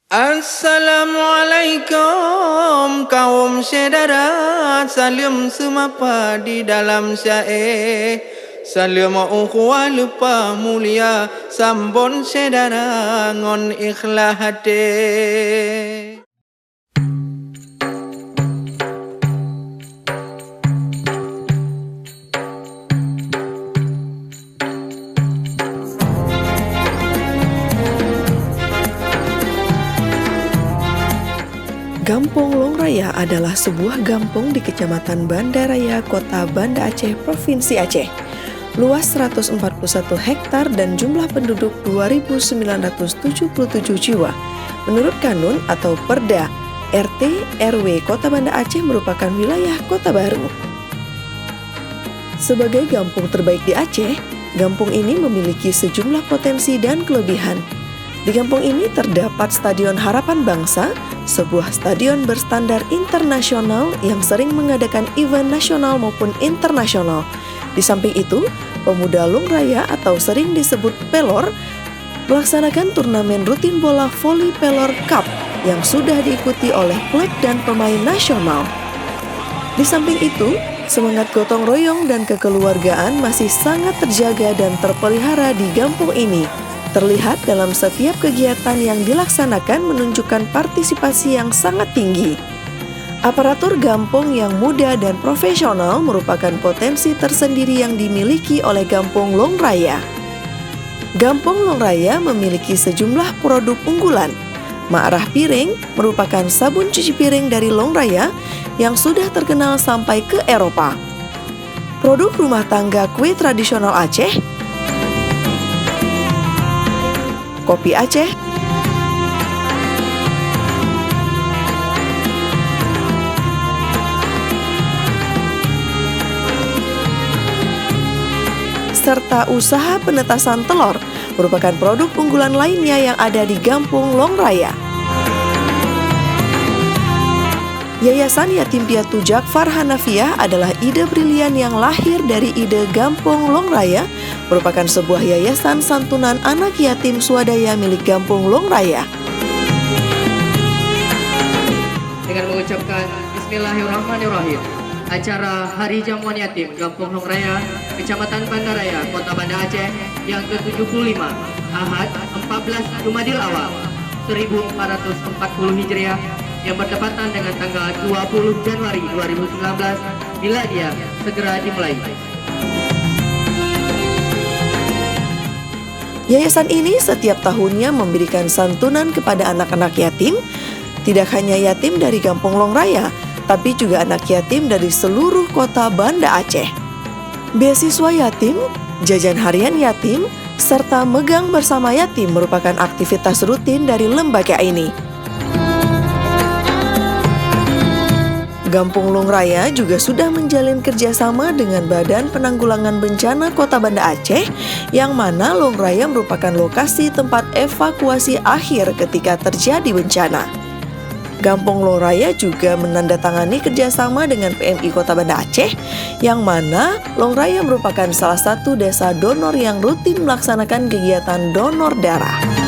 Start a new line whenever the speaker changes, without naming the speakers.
Assalamualaikum kaum saudara, salam semapa di dalam syair. Salam ukhuwah lupa mulia, sambon saudara ngon ikhlas hati.
Gampong Longraya adalah sebuah gampong di Kecamatan Banda Raya, Kota Banda Aceh, Provinsi Aceh. Luas 141 hektar dan jumlah penduduk 2.977 jiwa. Menurut Kanun atau Perda RT RW Kota Banda Aceh merupakan wilayah kota baru. Sebagai gampong terbaik di Aceh, gampong ini memiliki sejumlah potensi dan kelebihan. Di kampung ini terdapat Stadion Harapan Bangsa, sebuah stadion berstandar internasional yang sering mengadakan event nasional maupun internasional. Di samping itu, Pemuda Longraya atau sering disebut Pelor melaksanakan turnamen rutin bola voli Pelor Cup yang sudah diikuti oleh klub dan pemain nasional. Di samping itu, semangat gotong royong dan kekeluargaan masih sangat terjaga dan terpelihara di kampung ini. Terlihat dalam setiap kegiatan yang dilaksanakan menunjukkan partisipasi yang sangat tinggi. Aparatur gampong yang muda dan profesional merupakan potensi tersendiri yang dimiliki oleh Gampong Longraya. Gampong Longraya memiliki sejumlah produk unggulan. Ma'rah Piring merupakan sabun cuci piring dari Longraya yang sudah terkenal sampai ke Eropa. Produk rumah tangga kue tradisional Aceh, kopi Aceh, serta usaha penetasan telur merupakan produk unggulan lainnya yang ada di Gampong Longraya. Yayasan Yatim Piatu Jakfar Hanafiah adalah ide brilian yang lahir dari ide Gampong Longraya, merupakan sebuah yayasan santunan anak yatim swadaya milik Gampong Longraya.
Dengan mengucapkan Bismillahirrahmanirrahim, acara Hari Jamuan Yatim Gampong Longraya, Kecamatan Banda Raya, Kota Banda Aceh yang ke-75, Ahad 14 Jumadil Awal 1440 Hijriah yang bertepatan dengan tanggal 20 Januari 2019 miladiah segera dimulai.
Yayasan ini setiap tahunnya memberikan santunan kepada anak-anak yatim, tidak hanya yatim dari Gampong Longraya, tapi juga anak yatim dari seluruh kota Banda Aceh. Beasiswa yatim, jajan harian yatim, serta megang bersama yatim merupakan aktivitas rutin dari lembaga ini. Gampong Longraya juga sudah menjalin kerjasama dengan Badan Penanggulangan Bencana Kota Banda Aceh, yang mana Longraya merupakan lokasi tempat evakuasi akhir ketika terjadi bencana. Gampong Longraya juga menandatangani kerjasama dengan PMI Kota Banda Aceh, yang mana Longraya merupakan salah satu desa donor yang rutin melaksanakan kegiatan donor darah.